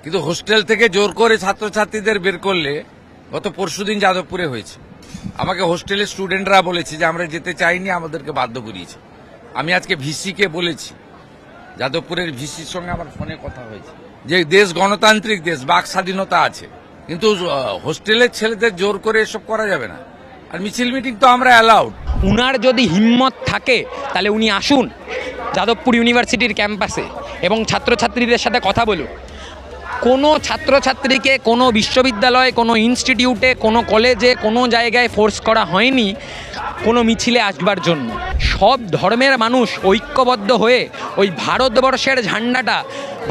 কিন্তু হোস্টেল থেকে জোর করে ছাত্রছাত্রীদের বের করলে গত পরশুদিন যাদবপুরে হয়েছে। আমাকে হোস্টেলের স্টুডেন্টরা বলেছে যে আমরা যেতে চাইনি, আমাদেরকে বাধ্য করিয়েছে। আমি আজকে ভিসিকে বলেছি, যাদবপুরের ভিসির সঙ্গে আমার ফোনে কথা হয়েছে, যে দেশ গণতান্ত্রিক দেশ, বাক স্বাধীনতা আছে, কিন্তু হোস্টেলের ছেলেদের জোর করে এসব করা যাবে না। আর মিছিল মিটিং তো আমরা অ্যালাউড। উনার যদি হিম্মত থাকে তাহলে উনি আসুন যাদবপুর ইউনিভার্সিটির ক্যাম্পাসে এবং ছাত্রছাত্রীদের সাথে কথা বলুন। কোনো ছাত্রছাত্রীকে কোনো বিশ্ববিদ্যালয়ে, কোনো ইনস্টিটিউটে, কোনো কলেজে, কোনো জায়গায় ফোর্স করা হয়নি কোনো মিছিলে আসবার জন্য। সব ধর্মের মানুষ ঐক্যবদ্ধ হয়ে ওই ভারতবর্ষের ঝান্ডাটা,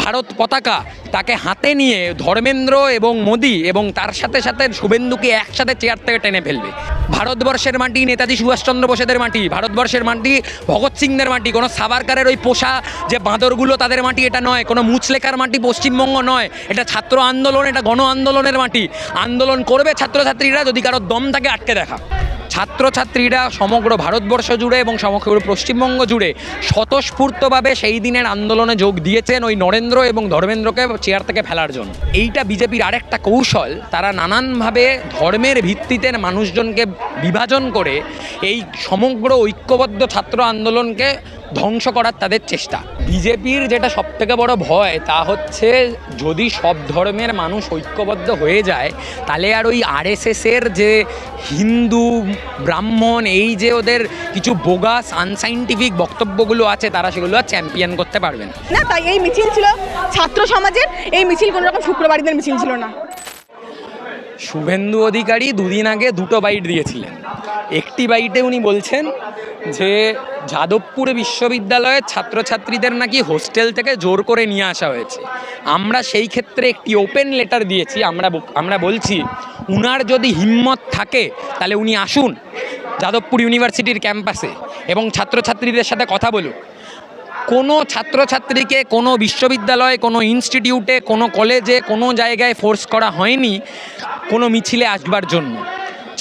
ভারত পতাকা, তাকে হাতে নিয়ে ধর্মেন্দ্র এবং মোদি এবং তার সাথে সাথে শুভেন্দুকে একসাথে চেয়ার থেকে টেনে ফেলবে। ভারতবর্ষের মাটি নেতাজি সুভাষচন্দ্র বোসেদের মাটি, ভারতবর্ষের মাটি ভগৎ সিংদের মাটি, কোনো সাভারকারের ওই পোষা যে বাঁদরগুলো তাদের মাটি এটা নয়, কোনো মুচলেকার মাটি পশ্চিমবঙ্গ নয়, এটা ছাত্র আন্দোলন, এটা গণ আন্দোলনের মাটি। আন্দোলন করবে ছাত্রছাত্রীরা, যদি কারো দম থাকে আটকে দেখা। ছাত্রছাত্রীরা সমগ্র ভারতবর্ষ জুড়ে এবং সমগ্র পশ্চিমবঙ্গ জুড়ে স্বতঃস্ফূর্তভাবে সেই দিনের আন্দোলনে যোগ দিয়েছেন ওই নরেন্দ্র এবং ধর্মেন্দ্রকে চেয়ার থেকে ফেলার জন্য। এইটা বিজেপির আরেকটা কৌশল, তারা নানানভাবে ধর্মের ভিত্তিতে মানুষজনকে বিভাজন করে এই সমগ্র ঐক্যবদ্ধ ছাত্র আন্দোলনকে ধ্বংস করার তাদের চেষ্টা। বিজেপির যেটা সবথেকে বড় ভয় তা হচ্ছে যদি সব ধর্মের মানুষ ঐক্যবদ্ধ হয়ে যায় তাহলে আর ওই আরএসএসের যে হিন্দু ব্রাহ্মণ এই যে ওদের কিছু বোগাস আনসাইন্টিফিক বক্তব্যগুলো আছে তারা সেগুলো আর চ্যাম্পিয়ন করতে পারবেন না। তাই এই মিছিল ছিল ছাত্র সমাজের, এই মিছিল কোনো রকম শুক্রবারীদের মিছিল ছিল না। শুভেন্দু অধিকারী দুদিন আগে দুটো বাইট দিয়েছিলেন। একটি বাইটে উনি বলছেন যে যাদবপুর বিশ্ববিদ্যালয়ের ছাত্রছাত্রীদের নাকি হোস্টেল থেকে জোর করে নিয়ে আসা হয়েছে। আমরা সেই ক্ষেত্রে একটি ওপেন লেটার দিয়েছি। আমরা বলছি উনার যদি হিম্মত থাকে তাহলে উনি আসুন যাদবপুর ইউনিভার্সিটির ক্যাম্পাসে এবং ছাত্রছাত্রীদের সাথে কথা বলুন। কোনো ছাত্রছাত্রীকে কোনো বিশ্ববিদ্যালয়ে, কোনো ইনস্টিটিউটে, কোনো কলেজে, কোনো জায়গায় ফোর্স করা হয়নি কোনো মিছিলে আসবার জন্য।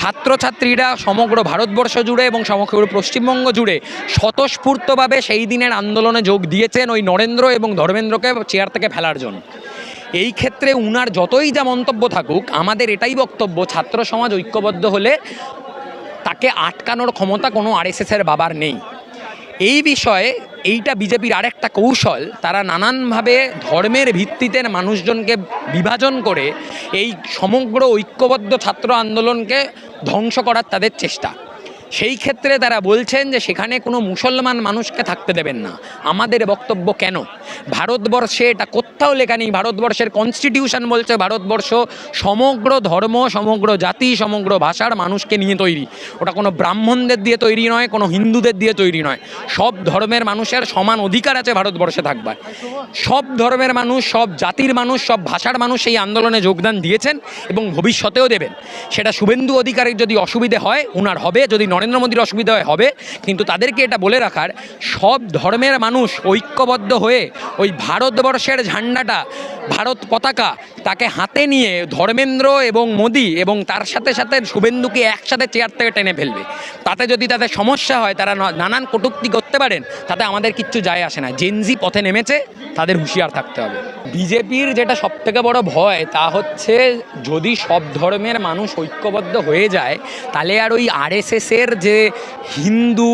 ছাত্রছাত্রীরা সমগ্র ভারতবর্ষ জুড়ে এবং সমগ্র পশ্চিমবঙ্গ জুড়ে স্বতঃস্ফূর্তভাবে সেই দিনের আন্দোলনে যোগ দিয়েছেন ওই নরেন্দ্র এবং ধর্মেন্দ্রকে চেয়ার থেকে ফেলার জন্য। এই ক্ষেত্রে উনার যতই যা মন্তব্য থাকুক, আমাদের এটাই বক্তব্য, ছাত্র সমাজ ঐক্যবদ্ধ হলে তাকে আটকানোর ক্ষমতা কোনো আরএসএসের বাবার নেই। এই বিষয়ে এইটা বিজেপির আরেকটা কৌশল, তারা নানানভাবে ধর্মের ভিত্তিতে মানুষজনকে বিভাজন করে এই সমগ্র ঐক্যবদ্ধ ছাত্র আন্দোলনকে ধ্বংস করার তাদের চেষ্টা। সেই ক্ষেত্রে তারা বলছেন যে সেখানে কোনো মুসলমান মানুষকে থাকতে দেবেন না। আমাদের বক্তব্য কেন? ভারতবর্ষে এটা কোথাও লেখা নেই, ভারতবর্ষের কনস্টিটিউশন বলছে ভারতবর্ষ সমগ্র ধর্ম, সমগ্র জাতি, সমগ্র ভাষার মানুষকে নিয়ে তৈরি। ওটা কোনো ব্রাহ্মণদের দিয়ে তৈরি নয়, কোনো হিন্দুদের দিয়ে তৈরি নয়। সব ধর্মের মানুষের সমান অধিকার আছে ভারতবর্ষে থাকবার। সব ধর্মের মানুষ, সব জাতির মানুষ, সব ভাষার মানুষ এই আন্দোলনে যোগদান দিয়েছেন এবং ভবিষ্যতেও দেবেন। সেটা শুভেন্দু অধিকারীর যদি অসুবিধে হয় উনার হবে, যদি নরেন্দ্র মোদীর অসুবিধা হয় হবে, কিন্তু তাদেরকে এটা বলে রাখার সব ধর্মের মানুষ ঐক্যবদ্ধ হয়ে ওই ভারতবর্ষের ঝান্ডাটা, ভারত পতাকা, তাকে হাতে নিয়ে ধর্মেন্দ্র এবং মোদি এবং তার সাথে সাথে শুভেন্দুকে একসাথে চেয়ার থেকে টেনে ফেলবে। তাতে যদি তাদের সমস্যা হয়, তারা নানান কটূক্তি করতে পারেন, তাতে আমাদের কিচ্ছু যায় আসে না। জেনজি পথে নেমেছে, তাদের হুঁশিয়ার থাকতে হবে। বিজেপির যেটা সবথেকে বড় ভয় তা হচ্ছে যদি সব ধর্মের মানুষ ঐক্যবদ্ধ হয়ে যায় তাহলে আর ওই আরএসএসের যে হিন্দু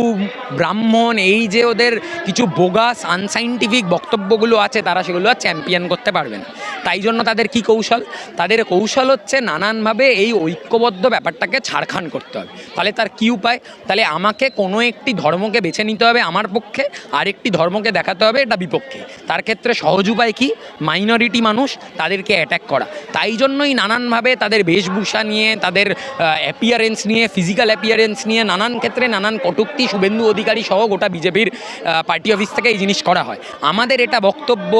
ব্রাহ্মণ এই যে ওদের কিছু বোগাস আনসাইন্টিফিক বক্তব্যগুলো আছে তারা সেগুলো আর চ্যাম্পিয়ন করতে পারবেন। তাই জন্য তাদের কি কৌশল? তাদের কৌশল হচ্ছে নানানভাবে এই ঐক্যবদ্ধ ব্যাপারটাকে ছাড়খান করতে হবে। তাহলে তার কি উপায়? তাহলে আমাকে কোনো একটি ধর্মকে বেছে নিতে হবে আমার পক্ষে, আরেকটি ধর্মকে দেখাতে হবে এটা বিপক্ষে। তার ক্ষেত্রে সহজ উপায় কি? মাইনরিটি মানুষ, তাদেরকে অ্যাট্যাক করা। তাই জন্যই নানানভাবে তাদের বেশভূষা নিয়ে, তাদের অ্যাপিয়ারেন্স নিয়ে, ফিজিক্যাল অ্যাপিয়ারেন্স নিয়ে নানান ক্ষেত্রে নানান কটূক্তি শুভেন্দু অধিকারী সহ গোটা বিজেপির পার্টি অফিস থেকে এই জিনিস করা হয়। আমাদের এটা বক্তব্য,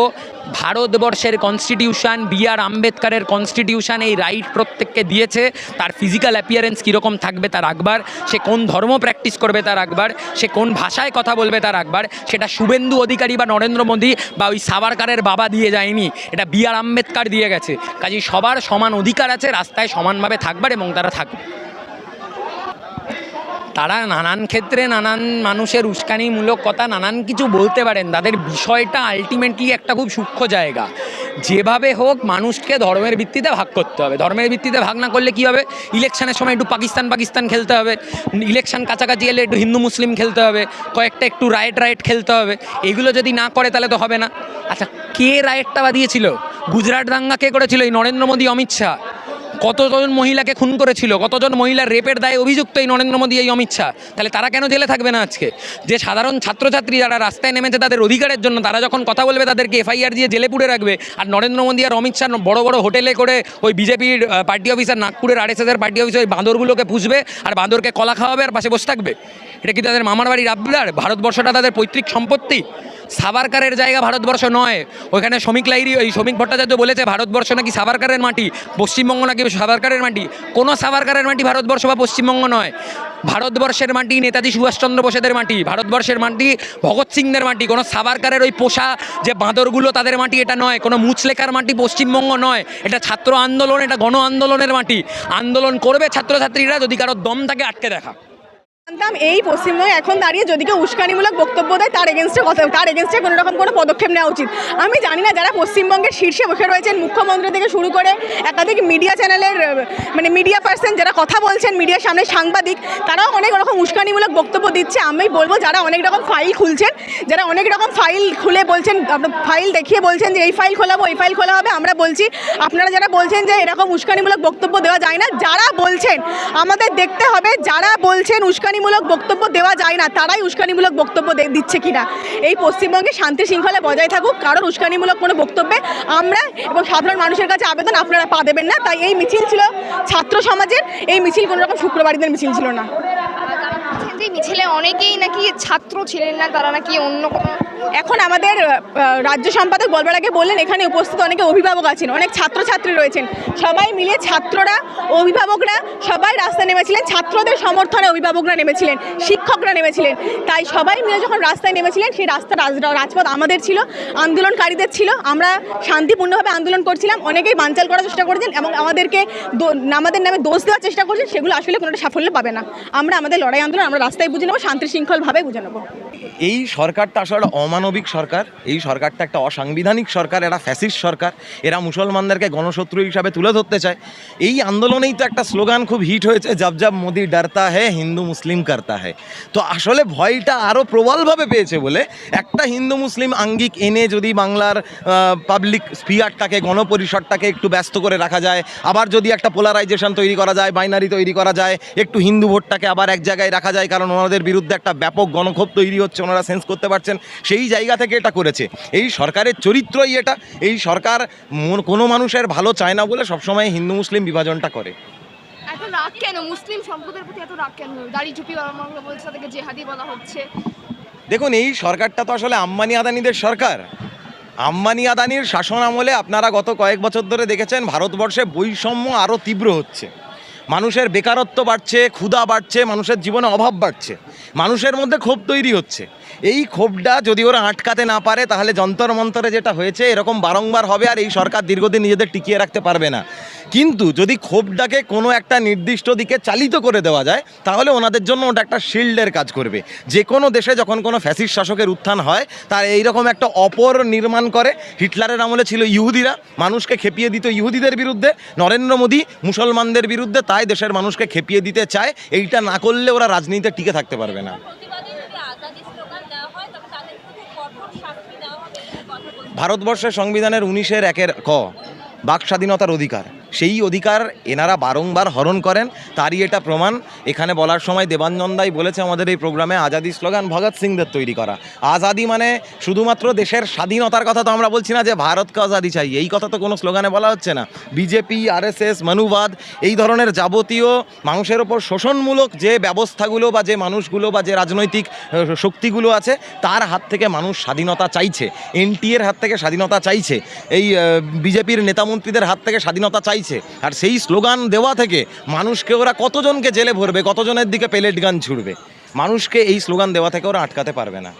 ভারতবর্ষের কনস্টিটিউশন, বি.আর. আম্বেদকরের কনস্টিটিউশন এই রাইট প্রত্যেককে দিয়েছে। তার ফিজিক্যাল অ্যাপিয়ারেন্স কীরকম থাকবে তার রাখবার, সে কোন ধর্ম প্র্যাকটিস করবে তার রাখবার, সে কোন ভাষায় কথা বলবে তার রাখবার, সেটা শুভেন্দু অধিকারী বা নরেন্দ্র মোদী বা ওই সাভারকারের বাবা দিয়ে যায়নি, এটা বি.আর. আম্বেদকর দিয়ে গেছে। কাজেই সবার সমান অধিকার আছে রাস্তায় সমানভাবে থাকবার এবং তারা থাকবে। তারা নানান ক্ষেত্রে নানান মানুষের উস্কানিমূলক কথা নানান কিছু বলতে পারেন, তাদের বিষয়টা আলটিমেটলি একটা খুব সূক্ষ্ম জায়গা যেভাবে হোক মানুষকে ধর্মের ভিত্তিতে ভাগ করতে হবে। ধর্মের ভিত্তিতে ভাগ না করলে কী হবে, ইলেকশনের সময় একটু পাকিস্তান পাকিস্তান খেলতে হবে, ইলেকশন কাছাকাছি এলে একটু হিন্দু মুসলিম খেলতে হবে, কয়েকটা একটু রাইট খেলতে হবে। এগুলো যদি না করে তাহলে তো হবে না। আচ্ছা, কে রাইটটা বাদিয়েছিল? গুজরাট দাঙ্গা কে করেছিল? এই নরেন্দ্র মোদী, অমিত শাহ। কতজন মহিলাকে খুন করেছিল, কতজন মহিলার রেপের দায়ে অভিযুক্ত এই নরেন্দ্র মোদী, এই অমিত শাহ। তাহলে তারা কেন জেলে থাকবে না আজকে? যে সাধারণ ছাত্রছাত্রী যারা রাস্তায় নেমেছে তাদের অধিকারের জন্য, তারা যখন কথা বলবে তাদেরকে এফআইআর দিয়ে জেলে পুরে রাখবে, আর নরেন্দ্র মোদী আর অমিত শাহ বড় বড় হোটেলে করে ওই বিজেপির পার্টি অফিসার, নাগপুরের আরএসএসের পার্টি অফিসার ওই বাঁদরগুলোকে পুষবে আর বাঁদরকে কলা খাওয়াবে আর পাশে বসে থাকবে? এটা কি তাদের মামার বাড়ির আবদার? ভারতবর্ষটা তাদের পৈতৃক সম্পত্তি? সাভারকারের জায়গা ভারতবর্ষ নয়। ওইখানে শ্রমিক লাহিড়ী, ওই শ্রমিক ভট্টাচার্য বলেছে ভারতবর্ষ নাকি সাভারকারের মাটি, পশ্চিমবঙ্গ নাকি সাভারকারের মাটি। কোনো সাভারকারের মাটি ভারতবর্ষ বা পশ্চিমবঙ্গ নয়। ভারতবর্ষের মাটি নেতাজি সুভাষচন্দ্র বোসেদের মাটি, ভারতবর্ষের মাটি ভগৎ সিংদের মাটি। কোনো সাভারকারের ওই পোষা যে বাঁদরগুলো তাদের মাটি এটা নয়। কোনো মুচলেখার মাটি পশ্চিমবঙ্গ নয়। এটা ছাত্র আন্দোলন, এটা গণ আন্দোলনের মাটি। আন্দোলন করবে ছাত্রছাত্রীরা, যদি কারো দম থাকে আটকে দেখা। জানতাম এই পশ্চিমবঙ্গে এখন দাঁড়িয়ে যদি কেউ উস্কানিমূলক বক্তব্য দেয় তার এগেনস্টে কোনো রকম কোনো পদক্ষেপ নেওয়া উচিত। আমি জানি না যারা পশ্চিমবঙ্গের শীর্ষে বসে রয়েছেন, মুখ্যমন্ত্রী থেকে শুরু করে একাধিক মিডিয়া চ্যানেলের মিডিয়া পার্সন যারা কথা বলছেন, মিডিয়ার সামনে সাংবাদিক, তারাও অনেক রকম উস্কানিমূলক বক্তব্য দিচ্ছে। আমি বলবো যারা অনেক রকম ফাইল খুলছেন, যারা অনেক রকম ফাইল খুলে বলছেন, ফাইল দেখিয়ে বলছেন যে এই ফাইল খোলাবো, এই ফাইল খোলা হবে, আমরা বলছি আপনারা যারা বলছেন যে এরকম উস্কানিমূলক বক্তব্য দেওয়া যায় না, যারা বলছেন আমাদের দেখতে হবে যারা বলছেন উস্কানিমূলক বক্তব্য দেওয়া যায় না তারাই উস্কানিমূলক বক্তব্য দিচ্ছে কিনা। এই পশ্চিমবঙ্গে শান্তি শৃঙ্খলা বজায় থাকুক, কারণ উস্কানিমূলক কোনো বক্তব্যে আমরা এবং সাধারণ মানুষের কাছে আবেদন আপনারা পা দেবেন না। তাই এই মিছিল ছিল ছাত্র সমাজের, এই মিছিল কোনো রকম শুক্রবারীদের মিছিল ছিল না। যে মিছিলে অনেকেই নাকি ছাত্র ছিলেন না, তারা নাকি অন্য কোনো। এখন আমাদের রাজ্য সম্পাদক বলবার আগে বললেন এখানে উপস্থিত অনেকে অভিভাবক আছেন, অনেক ছাত্রছাত্রী রয়েছেন, সবাই মিলে ছাত্ররা, অভিভাবকরা সবাই রাস্তায় নেমেছিলেন। ছাত্রদের সমর্থনে অভিভাবকরা নেমেছিলেন, শিক্ষকরা নেমেছিলেন। তাই সবাই মিলে যখন রাস্তায় নেমেছিলেন সেই রাজপথ আমাদের ছিল, আন্দোলনকারীদের ছিল। আমরা শান্তিপূর্ণভাবে আন্দোলন করছিলাম। অনেকেই বানচাল করার চেষ্টা করেছেন এবং আমাদের নামে দোষ দেওয়ার চেষ্টা করছেন, সেগুলো আসলে কোনোটা সাফল্য পাবে না। আমরা আমাদের লড়াই আন্দোলন আমরা রাস্তায় বুঝে নেবো, শান্তি শৃঙ্খলভাবে বুঝে নেবো। এই সরকারটা আসলে অমানবিক সরকার, এই সরকারটা একটা অসাংবিধানিক সরকার, এরা ফ্যাসিস্ট সরকার, এরা মুসলমানদেরকে গণশত্রু হিসাবে তুলে ধরতে চায়। এই আন্দোলনেই তো একটা স্লোগান খুব হিট হয়েছে, জব জব মোদি ডরতা হ্যায় হিন্দু মুসলিম করতা হ্যায়। তো আসলে ভয়টা আরও প্রবলভাবে পেয়েছে বলে একটা হিন্দু মুসলিম আঙ্গিক এনে যদি বাংলার পাবলিক স্পিয়ারটাকে, গণপরিষদটাকে একটু ব্যস্ত করে রাখা যায়, আবার যদি একটা পোলারাইজেশন তৈরি করা যায়, বাইনারি তৈরি করা যায়, একটু হিন্দু ভোটটাকে আবার এক জায়গায় রাখা যায়, কারণ ওনাদের বিরুদ্ধে একটা ব্যাপক গণক্ষোভ তৈরি হচ্ছে, ওনারা সেন্স করতে পারছেন, সেই জায়গা থেকে এটা করেছে। এই সরকারের চরিত্রই এটা। এই সরকার কোনো মানুষের ভালো চায় না বলে সবসময় হিন্দু মুসলিম বিভাজনটা করে। এত রাগ কেন মুসলিম সম্প্রদায়ের প্রতি? এত রাগ কেন? দাড়ি টুপি বলছে তাদেরকে জেহাদি বলা হচ্ছে। দেখুন, এই সরকারটা তো আসলে আম্বানি আদানিদের সরকার। আম্বানি আদানির শাসন আমলে আপনারা গত কয়েক বছর ধরে দেখেছেন ভারতবর্ষে বৈষম্য আরও তীব্র হচ্ছে। মানুষের বেকারত্ব বাড়ছে, ক্ষুধা বাড়ছে, মানুষের জীবনে অভাব বাড়ছে, মানুষের মধ্যে ক্ষোভ তৈরি হচ্ছে। এই ক্ষোভটা যদি ওরা আটকাতে না পারে তাহলে যন্তর মন্তরে যেটা হয়েছে এরকম বারংবার হবে, আর এই সরকার দীর্ঘদিন নিজেদের টিকিয়ে রাখতে পারবে না। কিন্তু যদি ক্ষোভটাকে কোনো একটা নির্দিষ্ট দিকে চালিত করে দেওয়া যায় তাহলে ওনাদের জন্য ওটা একটা শিল্ডের কাজ করবে। যে কোনো দেশে যখন কোনো ফ্যাসিস্ট শাসকের উত্থান হয় তার এইরকম একটা অপর নির্মাণ করে। হিটলারের আমলে ছিল ইহুদিরা, মানুষকে খেপিয়ে দিত ইহুদিদের বিরুদ্ধে। নরেন্দ্র মোদী মুসলমানদের বিরুদ্ধে, তাই দেশের মানুষকে খেপিয়ে দিতে চায়। এইটা না করলে ওরা রাজনীতিতে টিকে থাকতে পারবে না। ভারতবর্ষের সংবিধানের 19(1) ক বাক স্বাধীনতার অধিকার, সেই অধিকার এনারা বারংবার হরণ করেন। তারই এটা প্রমাণ। এখানে বলার সময় দেবাঞ্জনদাই বলেছে আমাদের এই প্রোগ্রামে, আজাদি স্লোগান ভগৎ সিংদের তৈরি করা। আজাদি মানে শুধুমাত্র দেশের স্বাধীনতার কথা তো আমরা বলছি না যে ভারতকে আজাদি চাই, এই কথা তো কোনো স্লোগানে বলা হচ্ছে না। বিজেপি, আরএসএস, মনুবাদ, এই ধরনের যাবতীয় মানুষের ওপর শোষণমূলক যে ব্যবস্থাগুলো বা যে মানুষগুলো বা যে রাজনৈতিক শক্তিগুলো আছে তার হাত থেকে মানুষ স্বাধীনতা চাইছে। এনটিএর হাত থেকে স্বাধীনতা চাইছে, এই বিজেপির নেতামন্ত্রীদের হাত থেকে স্বাধীনতা চাইছে। আর সেই স্লোগান দেওয়া থেকে মানুষকে ওরা কতজনকে জেলে ভরবে, কতজনের দিকে পেলেট গান ছুড়বে, মানুষকে এই স্লোগান দেওয়া থেকে ওরা আটকাতে পারবে না।